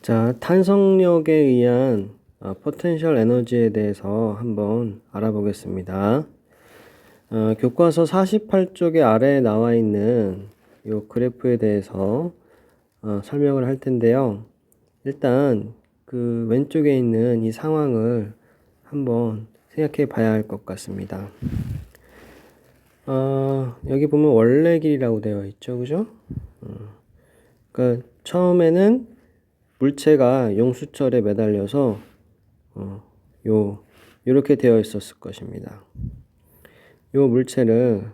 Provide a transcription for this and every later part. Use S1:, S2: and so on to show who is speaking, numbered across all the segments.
S1: 자, 탄성력에 의한 포텐셜 에너지에 대해서 한번 알아보겠습니다. 교과서 48쪽의 아래에 나와 있는 이 그래프에 대해서 설명을 할 텐데요. 일단 그 왼쪽에 있는 이 상황을 한번 생각해 봐야 할 것 같습니다. 여기 보면 원래 길이라고 되어 있죠, 그죠? 그러니까 처음에는 물체가 용수철에 매달려서 요렇게 되어 있었을 것입니다. 요 물체를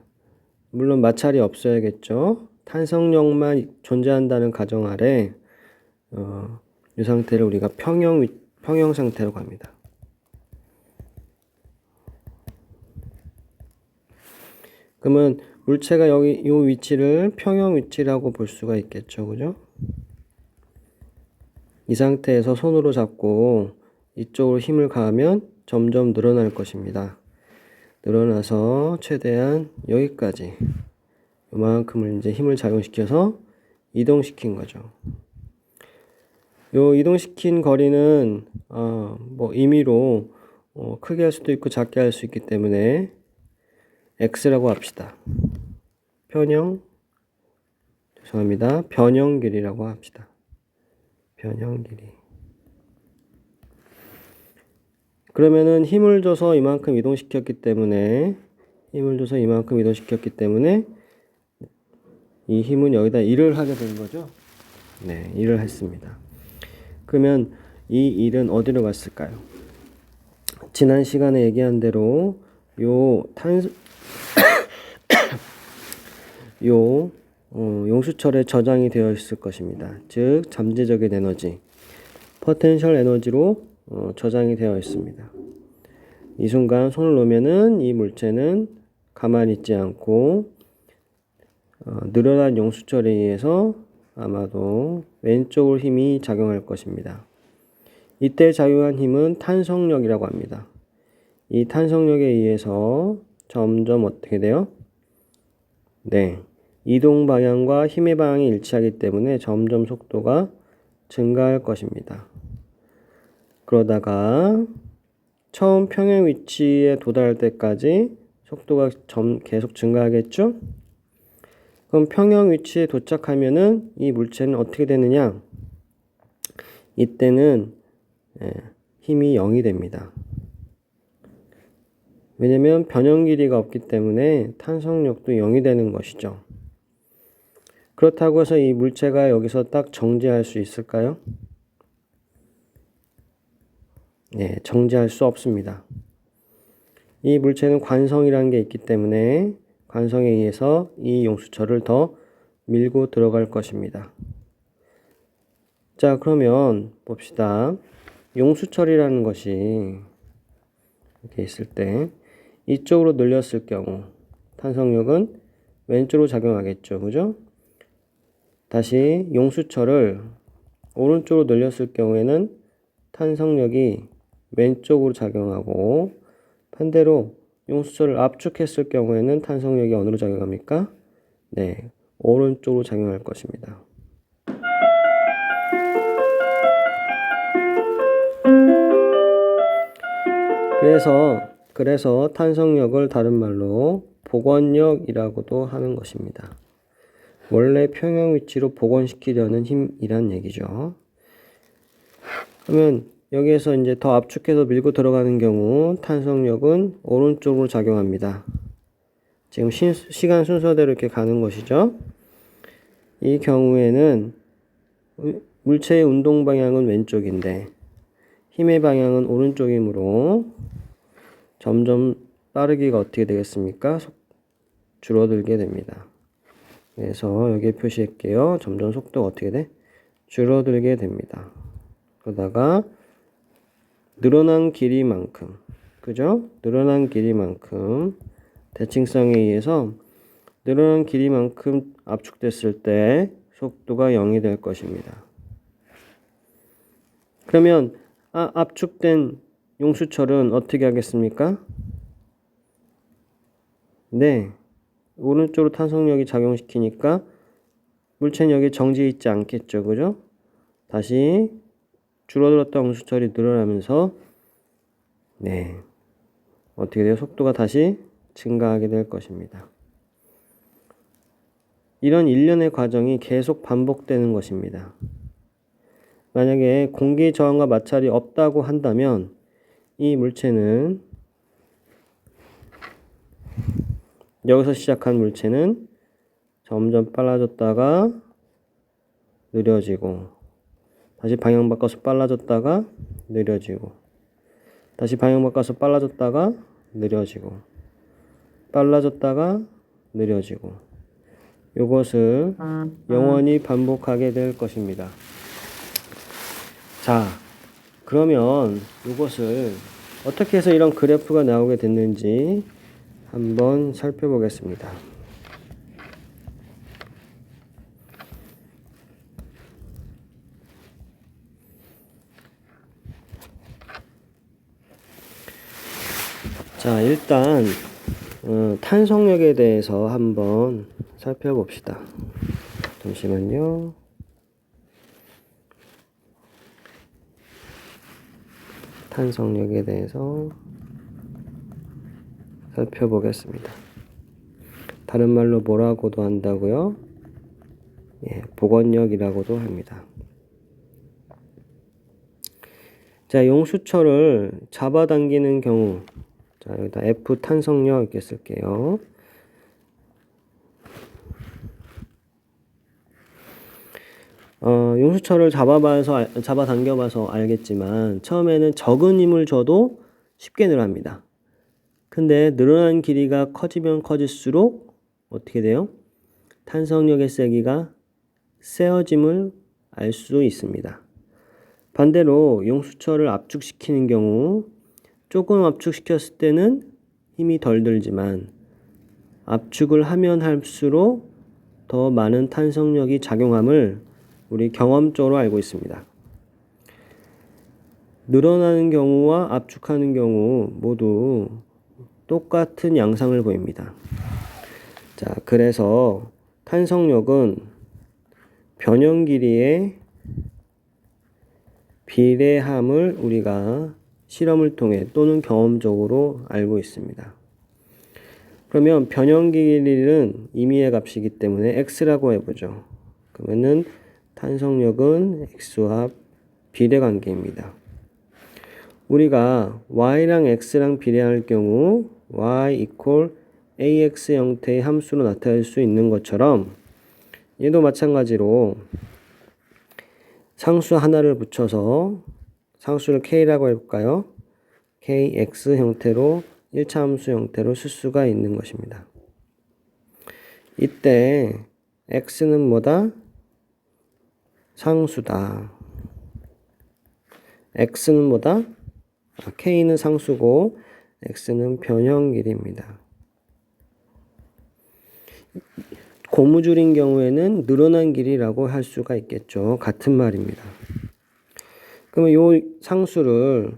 S1: 물론 마찰이 없어야겠죠. 탄성력만 존재한다는 가정 아래 이 상태를 우리가 평형 상태라고 합니다. 그러면 물체가 여기 요 위치를 평형 위치라고 볼 수가 있겠죠, 그죠? 이 상태에서 손으로 잡고 이쪽으로 힘을 가하면 점점 늘어날 것입니다. 늘어나서 최대한 여기까지 요만큼을 이제 힘을 작용시켜서 이동시킨 거죠. 요 이동시킨 거리는 뭐 임의로 크게 할 수도 있고 작게 할 수 있기 때문에 x라고 합시다. 변형 길이라고 합시다. 변형 길이. 그러면은 힘을 줘서 이만큼 이동시켰기 때문에 이 힘은 여기다 1을 하게 된 거죠. 네, 1을 했습니다. 그러면 이 1은 어디로 갔을까요? 지난 시간에 얘기한 대로 용수철에 저장이 되어 있을 것입니다. 즉 잠재적인 에너지, 포텐셜 에너지로 저장이 되어 있습니다. 이 순간 손을 놓으면은 이 물체는 가만히 있지 않고 늘어난 용수철에 의해서 아마도 왼쪽으로 힘이 작용할 것입니다. 이때 작용한 힘은 탄성력이라고 합니다. 이 탄성력에 의해서 점점 어떻게 돼요? 네, 이동 방향과 힘의 방향이 일치하기 때문에 점점 속도가 증가할 것입니다. 그러다가 처음 평행 위치에 도달할 때까지 속도가 계속 증가하겠죠? 그럼 평형 위치에 도착하면은 이 물체는 어떻게 되느냐? 이때는 힘이 0이 됩니다. 왜냐면 변형 길이가 없기 때문에 탄성력도 0이 되는 것이죠. 그렇다고 해서 이 물체가 여기서 딱 정지할 수 있을까요? 네, 정지할 수 없습니다. 이 물체는 관성이라는 게 있기 때문에 관성에 의해서 이 용수철을 더 밀고 들어갈 것입니다. 자, 그러면 봅시다. 용수철이라는 것이 이렇게 있을 때 이쪽으로 늘렸을 경우 탄성력은 왼쪽으로 작용하겠죠, 그죠? 다시 용수철을 오른쪽으로 늘렸을 경우에는 탄성력이 왼쪽으로 작용하고, 반대로 용수철을 압축했을 경우에는 탄성력이 어디로 작용합니까? 네, 오른쪽으로 작용할 것입니다. 그래서 탄성력을 다른 말로 복원력이라고도 하는 것입니다. 원래 평형 위치로 복원시키려는 힘이란 얘기죠. 그러면 여기에서 이제 더 압축해서 밀고 들어가는 경우 탄성력은 오른쪽으로 작용합니다. 지금 시간 순서대로 이렇게 가는 것이죠. 이 경우에는 물체의 운동 방향은 왼쪽인데 힘의 방향은 오른쪽이므로 점점 빠르기가 어떻게 되겠습니까? 줄어들게 됩니다. 그래서 여기에 표시할게요. 점점 속도가 어떻게 돼? 줄어들게 됩니다. 그러다가 늘어난 길이만큼, 그죠? 늘어난 길이만큼 대칭성에 의해서 늘어난 길이만큼 압축됐을 때 속도가 0이 될 것입니다. 그러면 압축된 용수철은 어떻게 하겠습니까? 네, 오른쪽으로 탄성력이 작용시키니까 물체는 여기 정지해 있지 않겠죠, 그죠? 다시 줄어들었던 홍수철이 늘어나면서 네, 어떻게 돼요? 속도가 다시 증가하게 될 것입니다. 이런 일련의 과정이 계속 반복되는 것입니다. 만약에 공기 저항과 마찰이 없다고 한다면 이 물체는 여기서 시작한 물체는 점점 빨라졌다가 느려지고 다시 방향 바꿔서 빨라졌다가 느려지고 다시 방향 바꿔서 빨라졌다가 느려지고 빨라졌다가 느려지고 이것을 영원히 반복하게 될 것입니다. 자, 그러면 이것을 어떻게 해서 이런 그래프가 나오게 됐는지 한번 살펴보겠습니다. 자, 일단 탄성력에 대해서 한번 살펴봅시다. 잠시만요. 탄성력에 대해서 살펴보겠습니다. 다른 말로 뭐라고도 한다고요? 예, 복원력이라고도 합니다. 자, 용수철을 잡아당기는 경우, 자, 여기다 F 탄성력 이렇게 쓸게요. 용수철을 잡아당겨봐서 알겠지만 처음에는 적은 힘을 줘도 쉽게 늘어납니다. 근데 늘어난 길이가 커지면 커질수록 어떻게 돼요? 탄성력의 세기가 세어짐을 알 수 있습니다. 반대로 용수철을 압축시키는 경우 조금 압축시켰을 때는 힘이 덜 들지만 압축을 하면 할수록 더 많은 탄성력이 작용함을 우리 경험적으로 알고 있습니다. 늘어나는 경우와 압축하는 경우 모두 똑같은 양상을 보입니다. 자, 그래서 탄성력은 변형 길이의 비례함을 우리가 실험을 통해 또는 경험적으로 알고 있습니다. 그러면 변형 길이는 임의의 값이기 때문에 x라고 해보죠. 그러면은 탄성력은 x와 비례 관계입니다. 우리가 y랑 x랑 비례할 경우 y equal ax 형태의 함수로 나타낼 수 있는 것처럼 얘도 마찬가지로 상수 하나를 붙여서 상수를 k라고 해볼까요? kx 형태로 1차 함수 형태로 쓸 수가 있는 것입니다. 이때 x는 뭐다? 상수다. x는 뭐다? k는 상수고 x는 변형 길이입니다. 고무줄인 경우에는 늘어난 길이라고 할 수가 있겠죠. 같은 말입니다. 그러면 이 상수를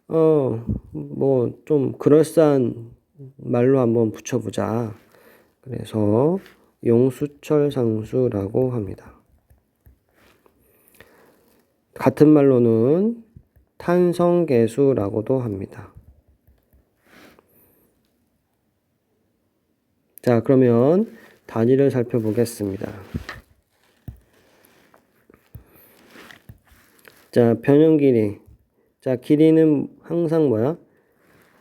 S1: 뭐 좀 그럴싸한 말로 한번 붙여보자. 그래서 용수철 상수라고 합니다. 같은 말로는 탄성계수라고도 합니다. 자, 그러면 단위를 살펴보겠습니다. 자, 변형 길이. 자, 길이는 항상 뭐야?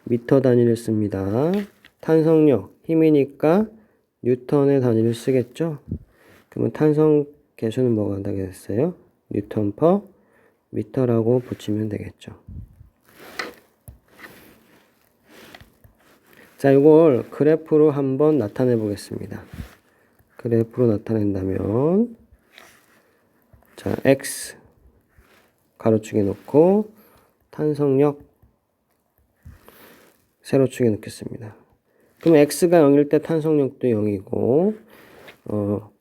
S1: 미터 단위를 씁니다. 탄성력, 힘이니까 뉴턴의 단위를 쓰겠죠? 그러면 탄성 계수는 뭐가 되겠어요? 뉴턴 퍼 미터라고 붙이면 되겠죠. 자, 이걸 그래프로 한번 나타내 보겠습니다. 그래프로 나타낸다면, 자, x 가로축에 놓고 탄성력 세로축에 넣겠습니다. 그럼 x가 0일 때 탄성력도 0이고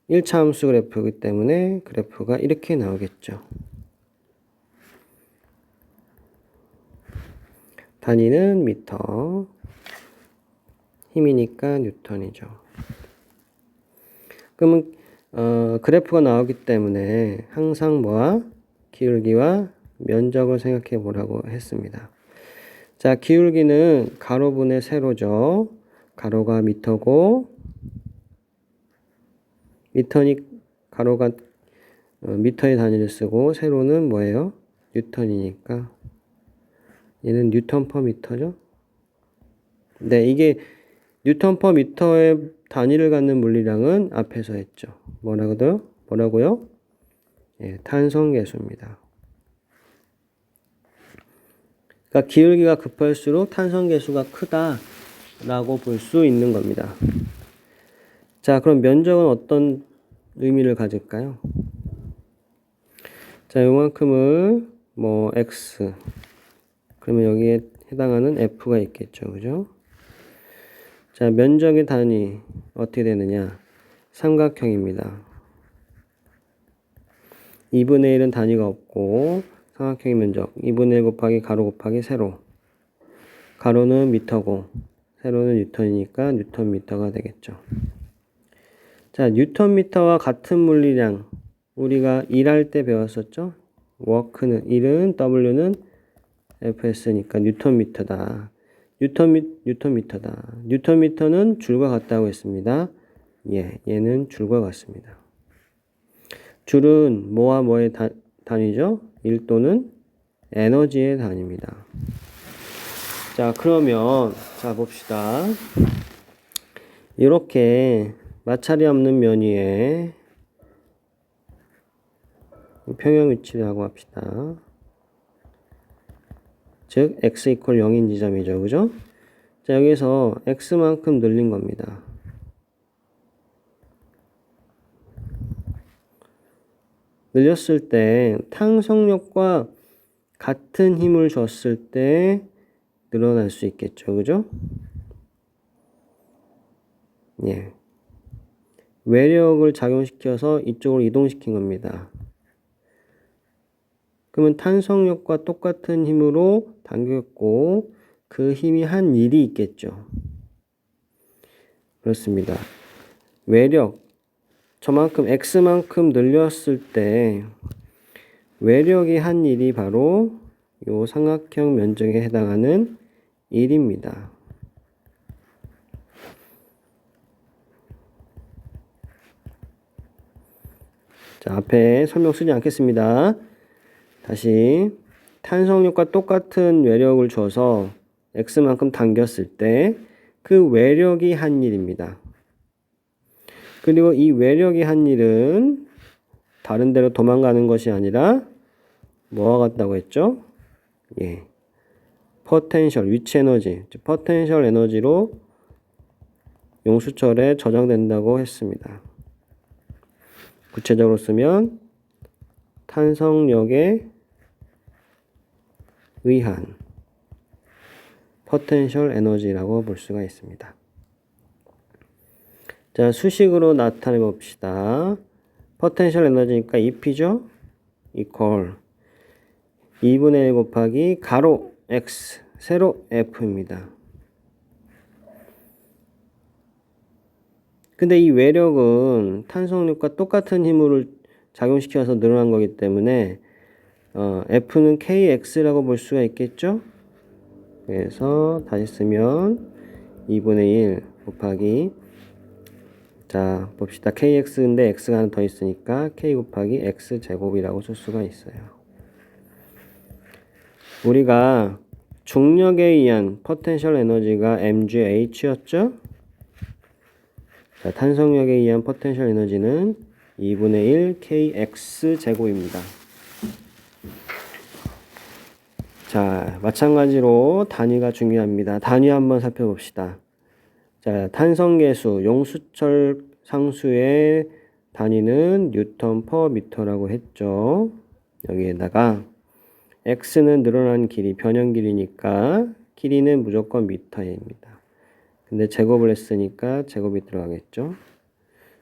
S1: 1차 함수 그래프이기 때문에 그래프가 이렇게 나오겠죠. 단위는 미터, 힘이니까 뉴턴이죠. 그러면 그래프가 나오기 때문에 항상 뭐와 기울기와 면적을 생각해 보라고 했습니다. 자, 기울기는 가로분의 세로죠. 가로가 미터고, 가로가 미터의 단위를 쓰고, 세로는 뭐예요? 뉴턴이니까. 얘는 뉴턴 퍼 미터죠. 네, 이게 뉴턴 퍼 미터의 단위를 갖는 물리량은 앞에서 했죠. 뭐라고요? 예, 탄성계수입니다. 그러니까 기울기가 급할수록 탄성계수가 크다라고 볼 수 있는 겁니다. 자, 그럼 면적은 어떤 의미를 가질까요? 자, 요만큼을 뭐 x, 그러면 여기에 해당하는 f가 있겠죠, 그죠? 자, 면적의 단위 어떻게 되느냐? 삼각형입니다. 2분의 1은 단위가 없고 삼각형의 면적 2분의 1 곱하기 가로 곱하기 세로, 가로는 미터고 세로는 뉴턴이니까 뉴턴 미터가 되겠죠. 자, 뉴턴 미터와 같은 물리량 우리가 일할 때 배웠었죠. 워크는 1은 W는 FS니까 뉴턴 미터다. 뉴턴 미터다. 뉴턴 미터는 줄과 같다고 했습니다. 예, 얘는 줄과 같습니다. 줄은 뭐와 뭐의 단위죠? 1도는 에너지의 단위입니다. 자, 그러면 자 봅시다. 이렇게 마찰이 없는 면 위에 평형 위치를 하고 합시다. 즉 x 이퀄 0인 지점이죠. 그죠? 자, 여기서 x만큼 늘린 겁니다. 늘렸을 때 탄성력과 같은 힘을 줬을 때 늘어날 수 있겠죠. 그죠? 예. 외력을 작용시켜서 이쪽으로 이동시킨 겁니다. 그러면 탄성력과 똑같은 힘으로 당겼고 그 힘이 한 일이 있겠죠. 그렇습니다. 외력, 저만큼 x만큼 늘렸을 때 외력이 한 일이 바로 요 삼각형 면적에 해당하는 1입니다. 자, 앞에 설명 쓰지 않겠습니다. 다시 탄성력과 똑같은 외력을 줘서 x만큼 당겼을 때 그 외력이 한 일입니다. 그리고 이 외력이 한 일은 다른 데로 도망가는 것이 아니라 뭐와 같다고 했죠? 예, 포텐셜, 위치 에너지, 포텐셜 에너지로 용수철에 저장된다고 했습니다. 구체적으로 쓰면 탄성력에 의한 포텐셜 에너지라고 볼 수가 있습니다. 자, 수식으로 나타내 봅시다. 포텐셜 에너지니까 EP죠? 이퀄 2분의 1 곱하기 가로 X, 세로 F입니다. 근데 이 외력은 탄성력과 똑같은 힘을 작용시켜서 늘어난 거기 때문에 F는 KX라고 볼 수가 있겠죠? 그래서 다시 쓰면 2분의 1 곱하기, 자 봅시다. KX인데 X가 하나 더 있으니까 K 곱하기 X제곱이라고 쓸 수가 있어요. 우리가 중력에 의한 포텐셜 에너지가 mgh였죠? 자, 탄성력에 의한 포텐셜 에너지는 2분의 1 kx제곱입니다. 자, 마찬가지로 단위가 중요합니다. 단위 한번 살펴봅시다. 자, 탄성계수, 용수철 상수의 단위는 뉴턴 퍼 미터라고 했죠. 여기에다가 x는 늘어난 길이, 변형 길이니까 길이는 무조건 미터입니다. 근데 제곱을 했으니까 제곱이 들어가겠죠.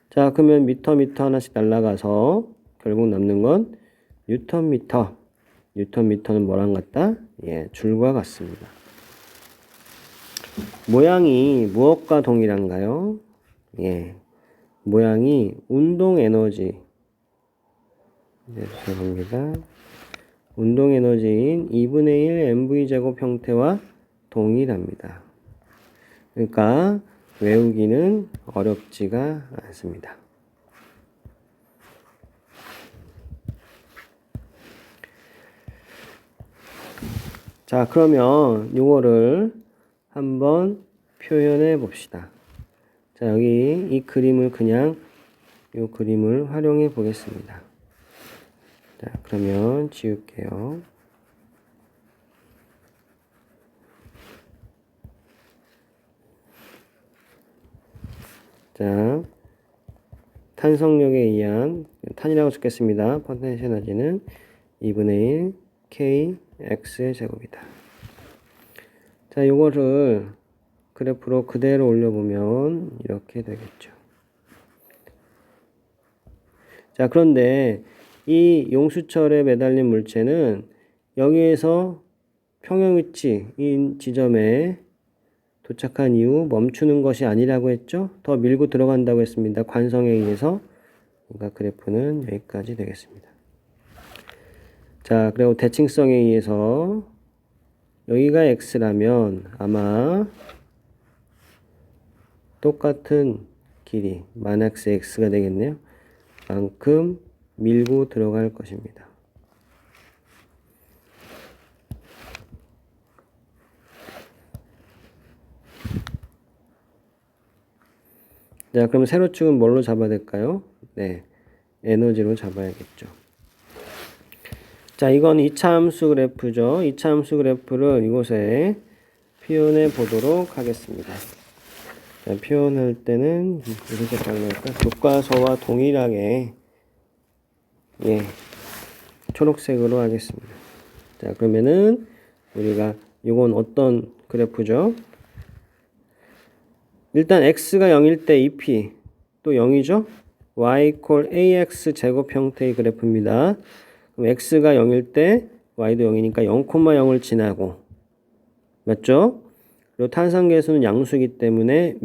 S1: 자, 그러면 미터 하나씩 날라가서 결국 남는 건 뉴턴 미터. 뉴턴 미터는 뭐랑 같다? 예, 줄과 같습니다. 모양이 무엇과 동일한가요? 예, 모양이 운동 에너지. 죄송합니다. 운동 에너지인 2분의 1 mv제곱 형태와 동일합니다. 그러니까 외우기는 어렵지가 않습니다. 자, 그러면 이거를 한번 표현해 봅시다. 자, 여기 이 그림을 그냥 이 그림을 활용해 보겠습니다. 자, 그러면 지울게요. 자, 탄성력에 의한 탄이라고 적겠습니다. 포텐셜 에너지는 2분의 1 kx의 제곱이다. 자, 요거를 그래프로 그대로 올려보면 이렇게 되겠죠. 자, 그런데 이 용수철에 매달린 물체는 여기에서 평형 위치인 지점에 도착한 이후 멈추는 것이 아니라고 했죠. 더 밀고 들어간다고 했습니다. 관성에 의해서. 그러니까 그래프는 여기까지 되겠습니다. 자, 그리고 대칭성에 의해서 여기가 x라면 아마 똑같은 길이 마이너스 x가 되겠네요. 만큼 밀고 들어갈 것입니다. 자, 그럼 세로축은 뭘로 잡아야 될까요? 네, 에너지로 잡아야겠죠. 자, 이건 2차 함수 그래프죠. 2차 함수 그래프를 이곳에 표현해 보도록 하겠습니다. 자, 표현할 때는 무슨 색깔로 할까? 교과서와 동일하게 초록색으로 하겠습니다. 자, 그러면은 우리가 이건 어떤 그래프죠? 일단 x가 0일 때 2p 또 0이죠? y = ax 제곱 형태의 그래프입니다. 그럼 x가 0일 때 y도 0이니까 0,0을 지나고 맞죠? 그리고 탄산계수는 양수이기 때문에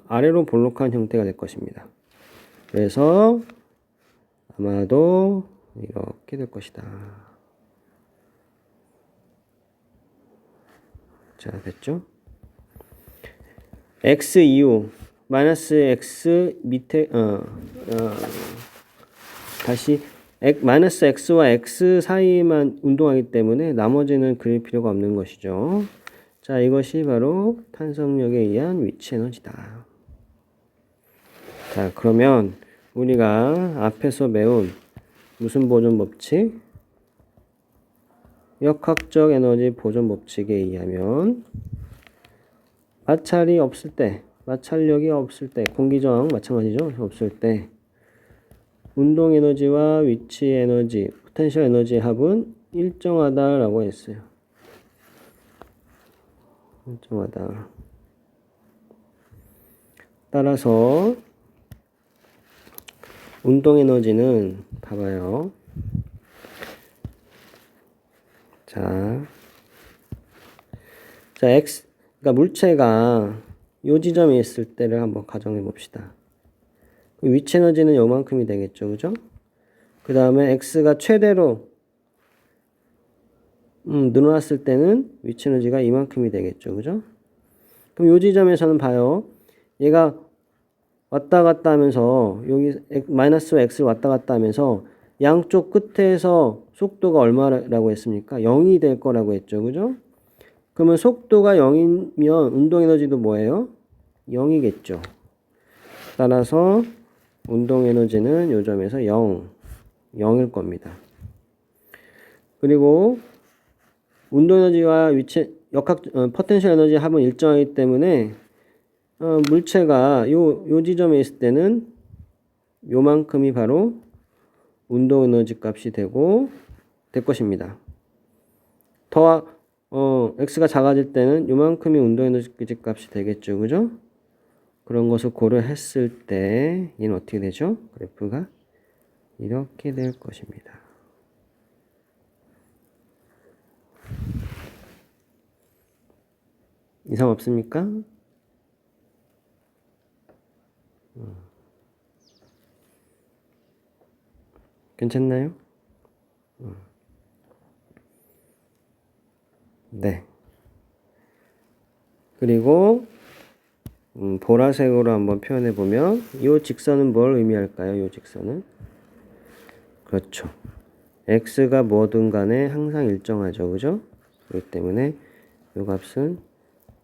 S1: 아래로 볼록한 형태가 될 것입니다. 그래서 아마도 이렇게 될 것이다. 자, 됐죠? x 이후 마이너스 x 밑에 다시 마이너스 x와 x 사이만 운동하기 때문에 나머지는 그릴 필요가 없는 것이죠. 자, 이것이 바로 탄성력에 의한 위치 에너지다. 자, 그러면 우리가 앞에서 배운 무슨 보존 법칙? 역학적 에너지 보존 법칙에 의하면 마찰력이 없을 때, 공기저항 마찬가지죠. 없을 때 운동 에너지와 위치 에너지, 포텐셜 에너지의 합은 일정하다라고 했어요. 일정하다. 따라서 운동 에너지는 봐봐요. 자, x, 그러니까 물체가 이 지점에 있을 때를 한번 가정해 봅시다. 위치 에너지는 요만큼이 되겠죠, 그죠? 그 다음에 x가 최대로 늘어났을 때는 위치 에너지가 이만큼이 되겠죠, 그죠? 그럼 이 지점에서는 봐요. 얘가 왔다 갔다 하면서 여기 마이너스와 x를 왔다 갔다 하면서 양쪽 끝에서 속도가 얼마라고 했습니까? 0이 될 거라고 했죠, 그죠? 그러면 속도가 0이면 운동 에너지도 뭐예요? 0이겠죠. 따라서 운동 에너지는 요 점에서 0일 겁니다. 그리고 운동 에너지와 포텐셜 에너지 합은 일정하기 때문에 물체가 요 지점에 있을 때는 요만큼이 바로 운동 에너지 값이 될 것입니다. x가 작아질 때는 요만큼이 운동 에너지 값이 되겠죠, 그죠? 그런 것을 고려했을 때 얘는 어떻게 되죠? 그래프가 이렇게 될 것입니다. 이상 없습니까? 괜찮나요? 네. 그리고 보라색으로 한번 표현해 보면 이 직선은 뭘 의미할까요? 이 직선은 그렇죠. x가 뭐든 간에 항상 일정하죠. 그죠? 그렇기 때문에 이 값은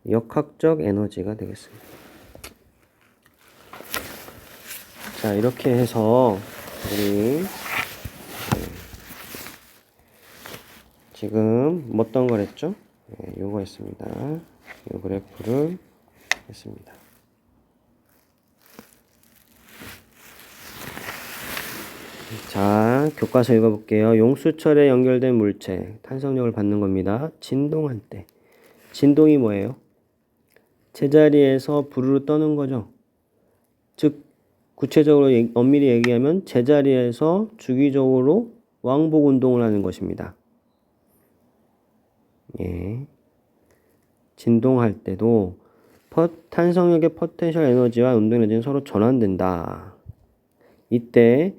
S1: 역학적 에너지가 되겠습니다. 자, 이렇게 해서 우리 지금 어떤 걸 했죠? 네, 요거 했습니다. 요 그래프를 했습니다. 자, 교과서 읽어볼게요. 용수철에 연결된 물체, 탄성력을 받는 겁니다. 진동할 때. 진동이 뭐예요? 제자리에서 부르르 떠는 거죠. 즉, 구체적으로 엄밀히 얘기하면 제자리에서 주기적으로 왕복 운동을 하는 것입니다. 예. 진동할 때도 탄성력의 포텐셜 에너지와 운동 에너지는 서로 전환된다. 이때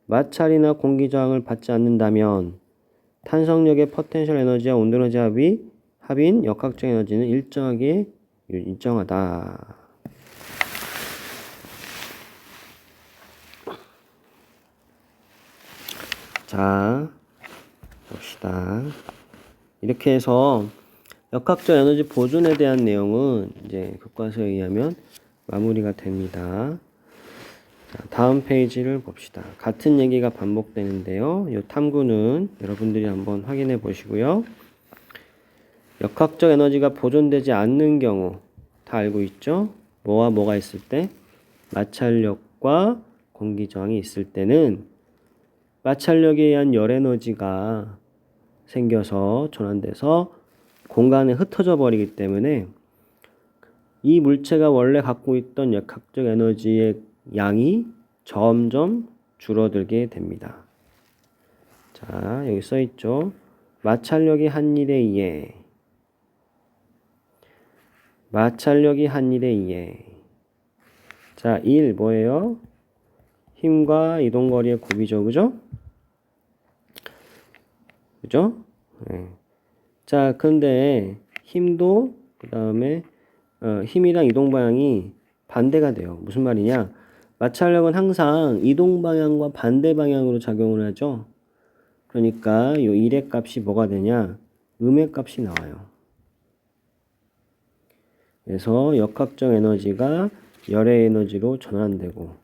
S1: 마찰이나 공기 저항을 받지 않는다면 탄성력의 포텐셜 에너지와 운동 에너지 합인 역학적 에너지는 일정하다. 자, 봅시다. 이렇게 해서 역학적 에너지 보존에 대한 내용은 이제 교과서에 의하면 마무리가 됩니다. 자, 다음 페이지를 봅시다. 같은 얘기가 반복되는데요. 이 탐구는 여러분들이 한번 확인해 보시고요. 역학적 에너지가 보존되지 않는 경우 다 알고 있죠? 뭐와 뭐가 있을 때? 마찰력과 공기저항이 있을 때는 마찰력에 의한 열에너지가 생겨서 전환돼서 공간에 흩어져 버리기 때문에 이 물체가 원래 갖고 있던 역학적 에너지의 양이 점점 줄어들게 됩니다. 자, 여기 써 있죠. 마찰력이 한 일에 의해 자, 1 뭐예요? 힘과 이동거리의 곱이죠. 그죠? 그죠? 네. 자, 근데 힘도 그 다음에 힘이랑 이동 방향이 반대가 돼요. 무슨 말이냐? 마찰력은 항상 이동 방향과 반대 방향으로 작용을 하죠. 그러니까 이 1의 값이 뭐가 되냐? 음의 값이 나와요. 그래서 역학적 에너지가 열의 에너지로 전환되고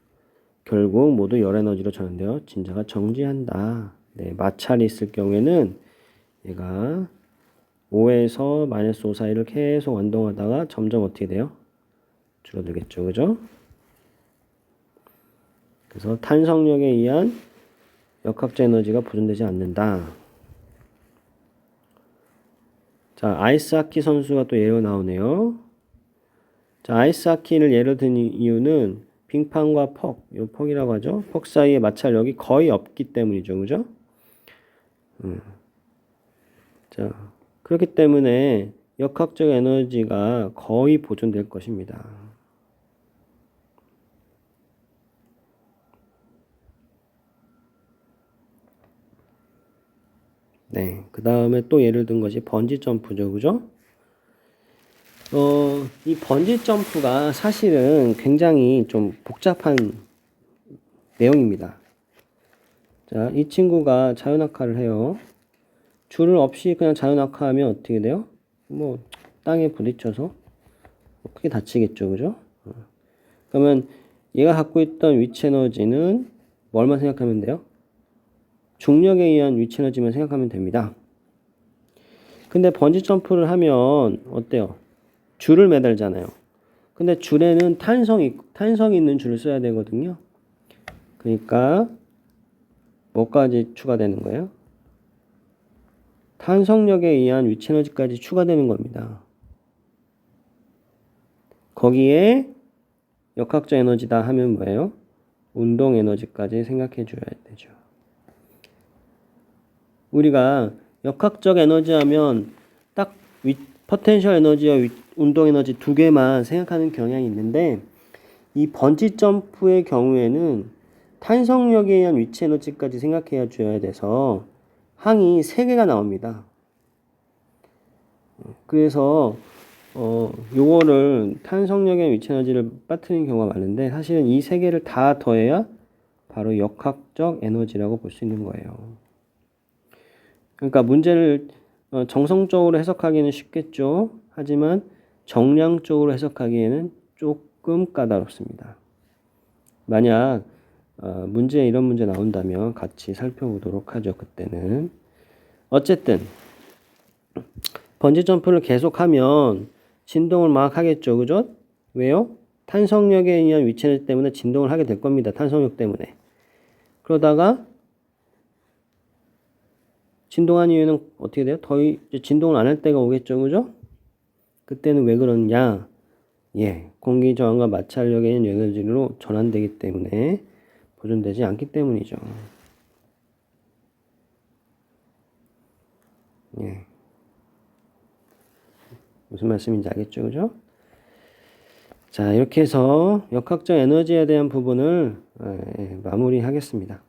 S1: 결국 모두 열 에너지로 전환되어 진자가 정지한다. 네, 마찰이 있을 경우에는 얘가 5에서 마이너스 5 사이를 계속 완동하다가 점점 어떻게 돼요? 줄어들겠죠. 그죠? 그래서 탄성력에 의한 역학적 에너지가 보존되지 않는다. 자, 아이스하키 선수가 또 예로 나오네요. 자, 아이스하키를 예로 든 이유는 빙판과 요 퍽이라고 하죠. 퍽 사이의 마찰력이 거의 없기 때문이죠. 그죠? 자, 그렇기 때문에 역학적 에너지가 거의 보존될 것입니다. 네, 그 다음에 또 예를 든 것이 번지 점프죠. 그죠? 이 번지 점프가 사실은 굉장히 좀 복잡한 내용입니다. 자, 이 친구가 자유낙하를 해요. 줄을 없이 그냥 자유낙하하면 어떻게 돼요? 뭐 땅에 부딪혀서 크게 다치겠죠. 그죠? 그러면 얘가 갖고 있던 위치 에너지는 뭘만 생각하면 돼요? 중력에 의한 위치 에너지만 생각하면 됩니다. 근데 번지 점프를 하면 어때요? 줄을 매달잖아요. 근데 줄에는 탄성이 있는 줄을 써야 되거든요. 그러니까 뭐까지 추가되는 거예요? 탄성력에 의한 위치 에너지까지 추가되는 겁니다. 거기에 역학적 에너지다 하면 뭐예요? 운동 에너지까지 생각해 줘야 되죠. 우리가 역학적 에너지 하면 딱 포텐셜 에너지와 운동 에너지 두 개만 생각하는 경향이 있는데 이 번지 점프의 경우에는 탄성력에 의한 위치 에너지까지 생각해 줘야 돼서 항이 3개가 나옵니다. 그래서 요거를 탄성력의 위치 에너지를 빠뜨리는 경우가 많은데 사실은 이 세 개를 다 더해야 바로 역학적 에너지라고 볼 수 있는 거예요. 그러니까 문제를 정성적으로 해석하기는 쉽겠죠. 하지만 정량적으로 해석하기에는 조금 까다롭습니다. 만약 문제에 이런 문제 나온다면 같이 살펴보도록 하죠. 그때는. 어쨌든 번지 점프를 계속하면 진동을 막 하겠죠. 그죠? 왜요? 탄성력에 의한 위치 에너지 때문에 진동을 하게 될 겁니다. 탄성력 때문에. 그러다가 진동한 이후에는 어떻게 돼요? 더 이제 진동을 안 할 때가 오겠죠. 그죠? 그때는 왜 그러냐? 공기 저항과 마찰력에 있는 에너지로 전환되기 때문에 보존되지 않기 때문이죠. 무슨 말씀인지 알겠죠? 그죠? 자, 이렇게 해서 역학적 에너지에 대한 부분을 마무리하겠습니다.